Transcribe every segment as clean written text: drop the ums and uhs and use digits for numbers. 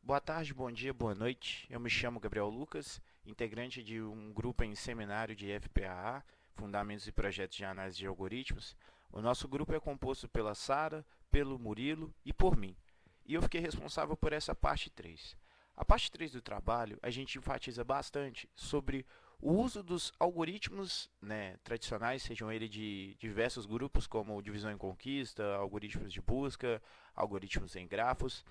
Boa tarde, bom dia, boa noite. Eu me chamo Gabriel Lucas, integrante de um grupo em seminário de FPAA, Fundamentos e Projetos de Análise de Algoritmos. O nosso grupo é composto pela Sara, pelo Murilo e por mim. E eu fiquei responsável por essa parte 3. A parte 3 do trabalho, a gente enfatiza bastante sobre o uso dos algoritmos, tradicionais, sejam eles de diversos grupos, como divisão em conquista, algoritmos de busca, algoritmos em grafos,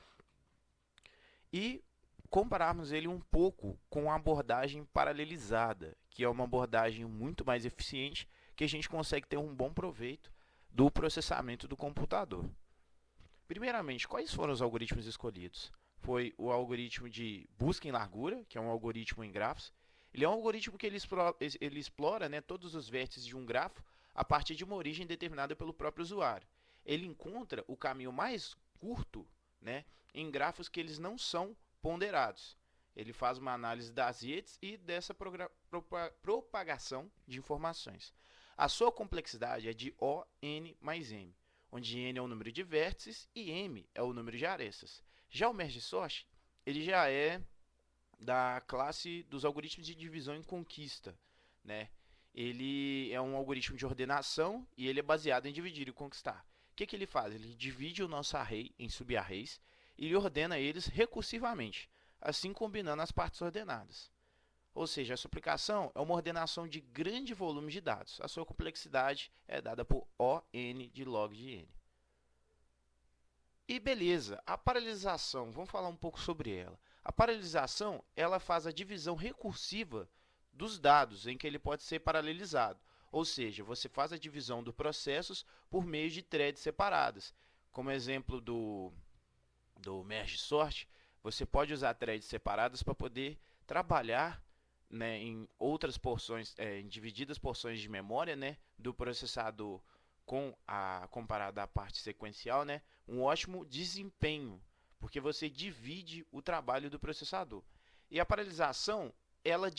e compararmos ele um pouco com a abordagem paralelizada, que é uma abordagem muito mais eficiente, que a gente consegue ter um bom proveito do processamento do computador. Primeiramente, quais foram os algoritmos escolhidos? Foi o algoritmo de busca em largura, que é um algoritmo em grafos. Ele é um algoritmo que ele explora, todos os vértices de um grafo a partir de uma origem determinada pelo próprio usuário. Ele encontra o caminho mais curto, em grafos que eles não são ponderados. Ele faz uma análise das redes e dessa propagação de informações. A sua complexidade é de O, N mais M, onde N é o número de vértices e M é o número de arestas. Já o Merge Sort, ele já é da classe dos algoritmos de divisão em conquista, né? Ele é um algoritmo de ordenação e ele é baseado em dividir e conquistar. O que ele faz? Ele divide o nosso array em subarrays e ele ordena eles recursivamente, assim combinando as partes ordenadas. Ou seja, a suplicação é uma ordenação de grande volume de dados. A sua complexidade é dada por O n de log de n. E beleza, a paralelização, vamos falar um pouco sobre ela. A paralelização, ela faz a divisão recursiva dos dados em que ele pode ser paralelizado. Ou seja, você faz a divisão dos processos por meio de threads separadas. Como exemplo do merge sort, você pode usar threads separadas para poder trabalhar, em outras porções, em divididas porções de memória, do processador comparado à parte sequencial, um ótimo desempenho, porque você divide o trabalho do processador. E a paralisação, ela,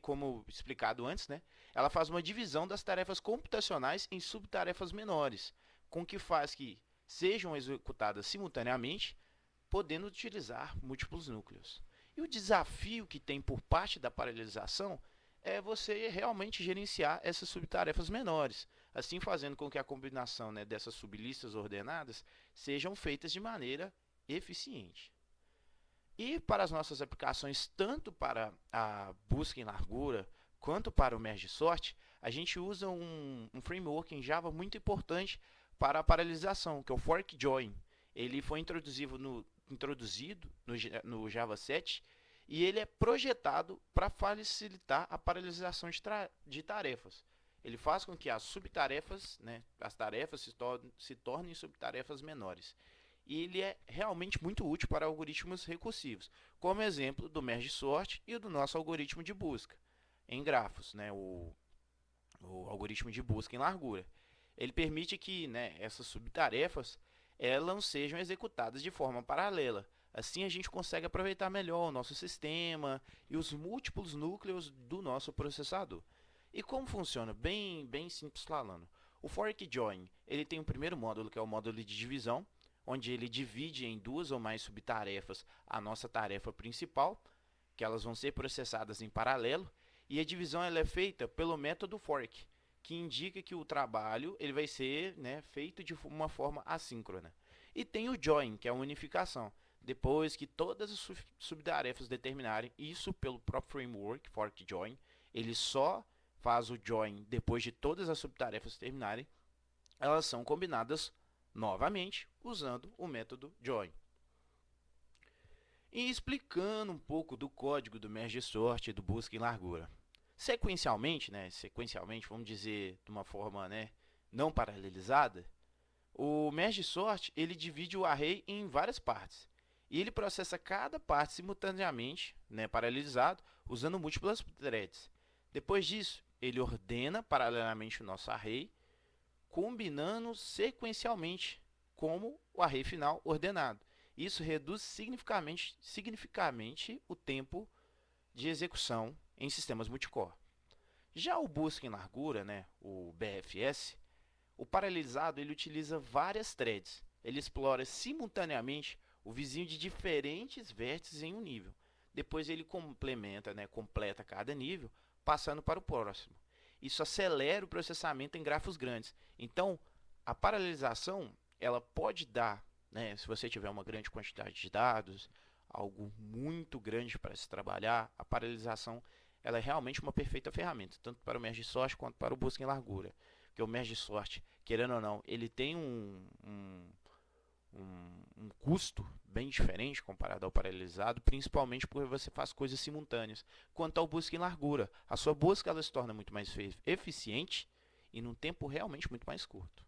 como explicado antes, ela faz uma divisão das tarefas computacionais em subtarefas menores, com que faz que sejam executadas simultaneamente, podendo utilizar múltiplos núcleos. E o desafio que tem por parte da paralelização é você realmente gerenciar essas subtarefas menores, assim fazendo com que a combinação, dessas sublistas ordenadas sejam feitas de maneira eficiente. E para as nossas aplicações, tanto para a busca em largura quanto para o merge sort, a gente usa um framework em Java muito importante para a paralelização, que é o fork join. Ele foi introduzido no Java 7 e ele é projetado para facilitar a paralelização de tarefas. Ele faz com que as subtarefas, as tarefas se tornem subtarefas menores. E ele é realmente muito útil para algoritmos recursivos, como exemplo do merge sort e do nosso algoritmo de busca em grafos, o algoritmo de busca em largura. Ele permite que, essas subtarefas elas sejam executadas de forma paralela. Assim a gente consegue aproveitar melhor o nosso sistema e os múltiplos núcleos do nosso processador. E como funciona? Bem simples falando. O fork join, ele tem o primeiro módulo, que é o módulo de divisão, onde ele divide em duas ou mais subtarefas a nossa tarefa principal, que elas vão ser processadas em paralelo, e a divisão ela é feita pelo método fork, que indica que o trabalho ele vai ser, feito de uma forma assíncrona. E tem o join, que é a unificação. Depois que todas as subtarefas determinarem isso pelo próprio framework, fork join, ele só faz o join depois de todas as subtarefas terminarem, elas são combinadas novamente usando o método join. E explicando um pouco do código do merge sort e do busca em largura. Sequencialmente, vamos dizer de uma forma, não paralelizada, o merge sort ele divide o array em várias partes e ele processa cada parte simultaneamente, paralelizado, usando múltiplas threads. Depois disso, ele ordena paralelamente o nosso array, combinando sequencialmente como o array final ordenado. Isso reduz significativamente o tempo de execução em sistemas multicore. Já o busca em largura, o BFS, o paralelizado ele utiliza várias threads. Ele explora simultaneamente o vizinho de diferentes vértices em um nível. Depois ele complementa, né, completa cada nível, passando para o próximo. Isso acelera o processamento em grafos grandes. Então, a paralelização, ela pode dar, né, se você tiver uma grande quantidade de dados, algo muito grande para se trabalhar, a paralelização ela é realmente uma perfeita ferramenta, tanto para o merge sort quanto para o busca em largura. Porque o merge sort, querendo ou não, ele tem um custo bem diferente comparado ao paralelizado, principalmente porque você faz coisas simultâneas. Quanto ao busca em largura, a sua busca ela se torna muito mais eficiente e num tempo realmente muito mais curto.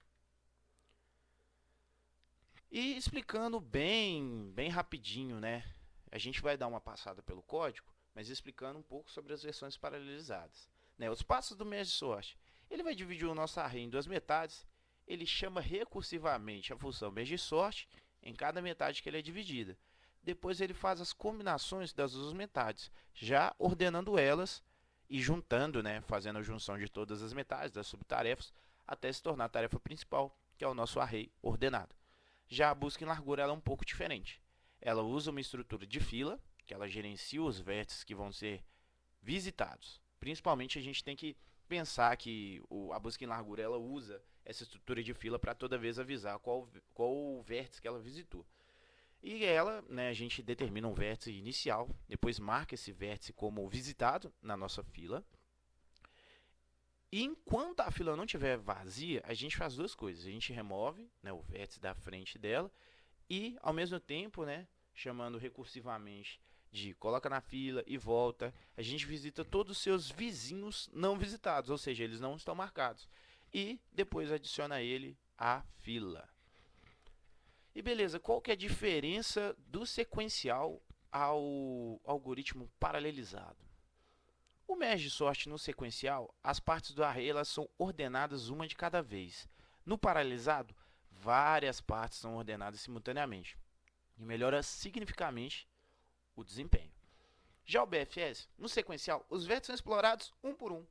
E explicando bem rapidinho, né? A gente vai dar uma passada pelo código, mas explicando um pouco sobre as versões paralelizadas. Né? Os passos do merge sort. Ele vai dividir o nosso array em duas metades. Ele chama recursivamente a função merge sort em cada metade que ele é dividida. Depois ele faz as combinações das duas metades, já ordenando elas e juntando, né, fazendo a junção de todas as metades das subtarefas até se tornar a tarefa principal, que é o nosso array ordenado. Já a busca em largura ela é um pouco diferente. Ela usa uma estrutura de fila, que ela gerencia os vértices que vão ser visitados. Principalmente a gente tem que pensar que a busca em largura ela usa essa estrutura de fila para toda vez avisar qual o vértice que ela visitou. E ela, né, a gente determina um vértice inicial, depois marca esse vértice como visitado na nossa fila. E enquanto a fila não estiver vazia, a gente faz duas coisas. A gente remove, né, o vértice da frente dela e, ao mesmo tempo, né, chamando recursivamente de coloca na fila e volta, a gente visita todos os seus vizinhos não visitados, ou seja, eles não estão marcados. E depois adiciona ele à fila. E beleza, qual que é a diferença do sequencial ao algoritmo paralelizado? O merge sort no sequencial, as partes do array elas são ordenadas uma de cada vez. No paralelizado, várias partes são ordenadas simultaneamente e melhora significativamente o desempenho. Já o BFS, no sequencial, os vértices são explorados um por um.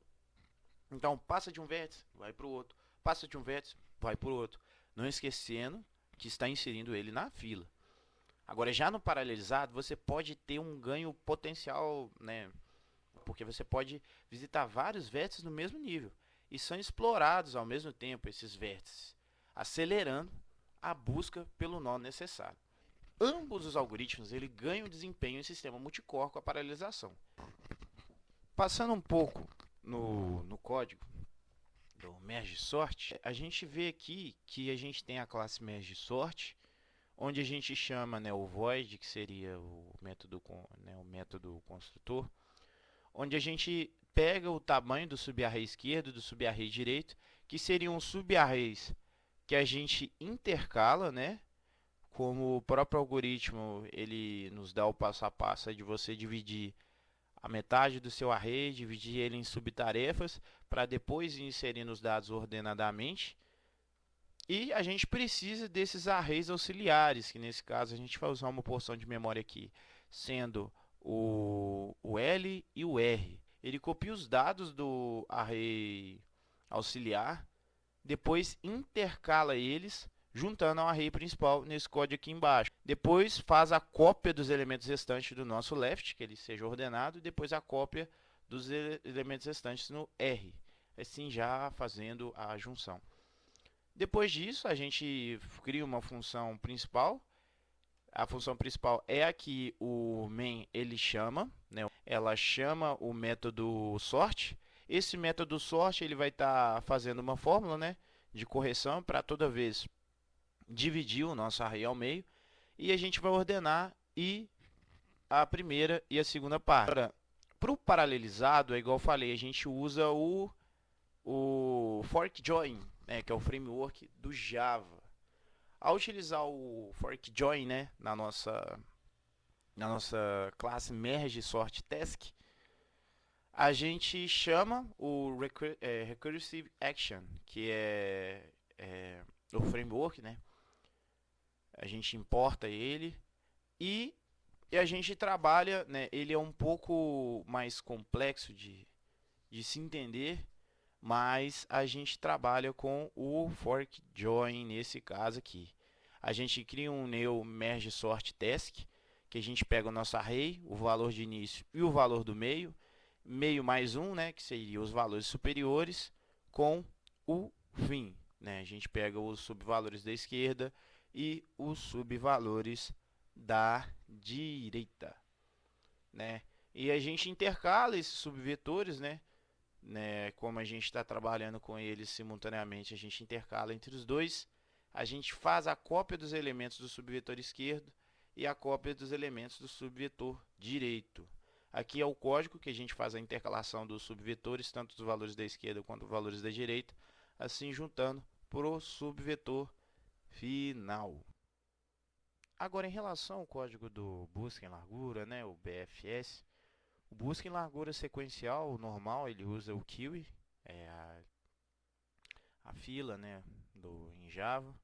Então, passa de um vértice, vai para o outro, passa de um vértice, vai para o outro, não esquecendo que está inserindo ele na fila. Agora, já no paralelizado, você pode ter um ganho potencial, né? Porque você pode visitar vários vértices no mesmo nível e são explorados ao mesmo tempo esses vértices, acelerando a busca pelo nó necessário. Ambos os algoritmos ele ganham desempenho em sistema multicore com a paralelização. Passando um pouco no código do merge sort, a gente vê aqui que a gente tem a classe merge sort, onde a gente chama, né, o void, que seria o método construtor, onde a gente pega o tamanho do subarray esquerdo e do subarray direito, que seriam subarrays que a gente intercala, né? Como o próprio algoritmo ele nos dá o passo a passo de você dividir a metade do seu array, dividir ele em subtarefas, para depois ir inserindo os dados ordenadamente. E a gente precisa desses arrays auxiliares, que nesse caso a gente vai usar uma porção de memória aqui, sendo o L e o R. Ele copia os dados do array auxiliar, depois intercala eles, juntando ao array principal nesse código aqui embaixo. Depois faz a cópia dos elementos restantes do nosso left, que ele seja ordenado, e depois a cópia dos elementos restantes no R, assim já fazendo a junção. Depois disso, a gente cria uma função principal. A função principal é a que o main ele chama, né? Ela chama o método sort. Esse método sort ele vai estar fazendo uma fórmula, né, de correção para toda vez dividir o nosso array ao meio. E a gente vai ordenar a primeira e a segunda parte. Para o paralelizado, é igual eu falei, a gente usa o fork join, né, que é o framework do Java. Ao utilizar o fork join, né, na nossa classe merge sort task, a gente chama o recursive action, que é o framework, né? A gente importa ele e a gente trabalha, né? Ele é um pouco mais complexo de se entender, mas a gente trabalha com o fork join nesse caso aqui. A gente cria um new merge sort task, que a gente pega o nosso array, o valor de início e o valor do meio, meio mais um, né, que seria os valores superiores, com o fim. Né? A gente pega os subvalores da esquerda e os subvalores da direita. Né? E a gente intercala esses subvetores, como a gente está trabalhando com eles simultaneamente, a gente intercala entre os dois. A gente faz a cópia dos elementos do subvetor esquerdo e a cópia dos elementos do subvetor direito. Aqui é o código que a gente faz a intercalação dos subvetores, tanto dos valores da esquerda quanto dos valores da direita, assim juntando para o subvetor final. Agora, em relação ao código do busca em largura, o BFS, o busca em largura sequencial normal, ele usa o queue, a fila, em Java.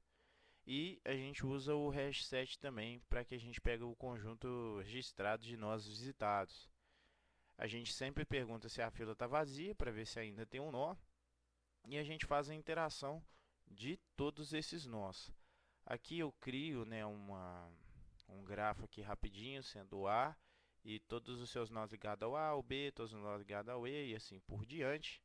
E a gente usa o hashset também para que a gente pegue o conjunto registrado de nós visitados. A gente sempre pergunta se a fila está vazia para ver se ainda tem um nó. E a gente faz a interação de todos esses nós. Aqui eu crio um grafo aqui rapidinho, sendo o A e todos os seus nós ligados ao A, o B, todos os nós ligados ao E e assim por diante.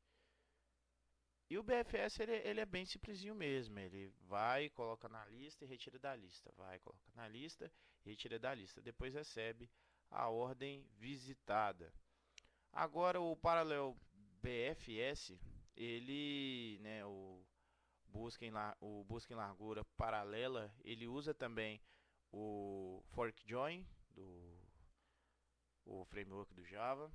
E o BFS ele é bem simplesinho mesmo, ele vai, coloca na lista e retira da lista, vai, coloca na lista e retira da lista, depois recebe a ordem visitada. Agora o paralelo BFS, o busca em largura paralela, ele usa também o fork join o framework do Java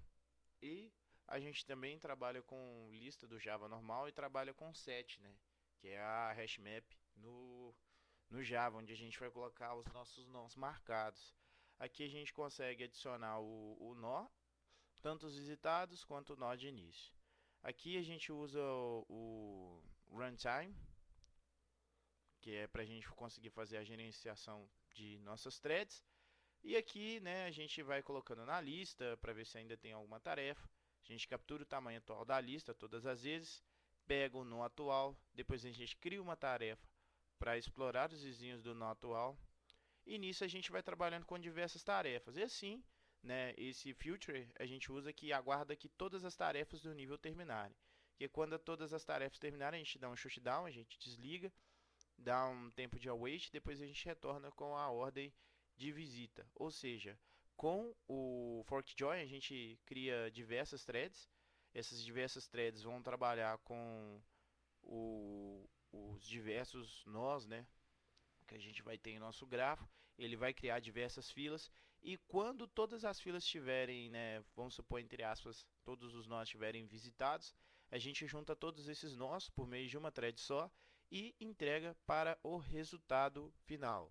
e a gente também trabalha com lista do Java normal e trabalha com set, que é a hashmap no Java, onde a gente vai colocar os nossos nós marcados. Aqui a gente consegue adicionar o nó, tanto os visitados quanto o nó de início. Aqui a gente usa o runtime, que é para a gente conseguir fazer a gerenciação de nossas threads. E aqui a gente vai colocando na lista para ver se ainda tem alguma tarefa. A gente captura o tamanho atual da lista todas as vezes, pega o nó atual, depois a gente cria uma tarefa para explorar os vizinhos do nó atual. E nisso a gente vai trabalhando com diversas tarefas. E assim, esse filter a gente usa que aguarda que todas as tarefas do nível terminarem. Porque quando todas as tarefas terminarem, a gente dá um shutdown, a gente desliga, dá um tempo de await, depois a gente retorna com a ordem de visita. Ou seja, com o fork join a gente cria diversas threads. Essas diversas threads vão trabalhar com os diversos nós, que a gente vai ter em nosso grafo. Ele vai criar diversas filas e quando todas as filas estiverem, vamos supor entre aspas, todos os nós estiverem visitados, a gente junta todos esses nós por meio de uma thread só e entrega para o resultado final.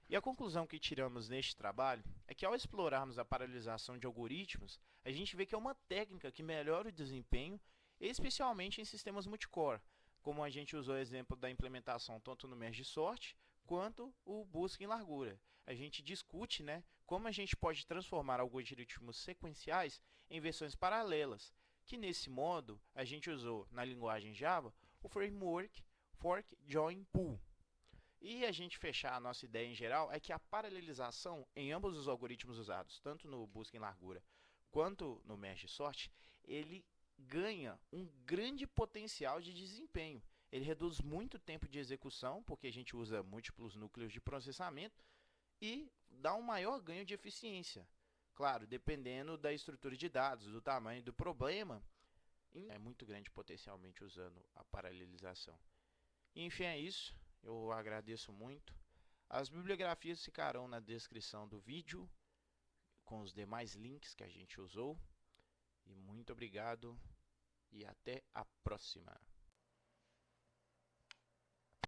E a conclusão que tiramos neste trabalho é que ao explorarmos a paralelização de algoritmos, a gente vê que é uma técnica que melhora o desempenho, especialmente em sistemas multicore, como a gente usou o exemplo da implementação tanto no merge sort quanto o busca em largura. A gente discute como a gente pode transformar algoritmos sequenciais em versões paralelas, que nesse modo a gente usou na linguagem Java o framework fork join pool. E a gente fechar a nossa ideia em geral é que a paralelização em ambos os algoritmos usados, tanto no busca em largura quanto no merge sort, ele ganha um grande potencial de desempenho. Ele reduz muito o tempo de execução, porque a gente usa múltiplos núcleos de processamento, e dá um maior ganho de eficiência. Claro, dependendo da estrutura de dados, do tamanho do problema, é muito grande potencialmente usando a paralelização. Enfim, é isso. Eu agradeço muito. As bibliografias ficarão na descrição do vídeo, com os demais links que a gente usou. E muito obrigado e até a próxima.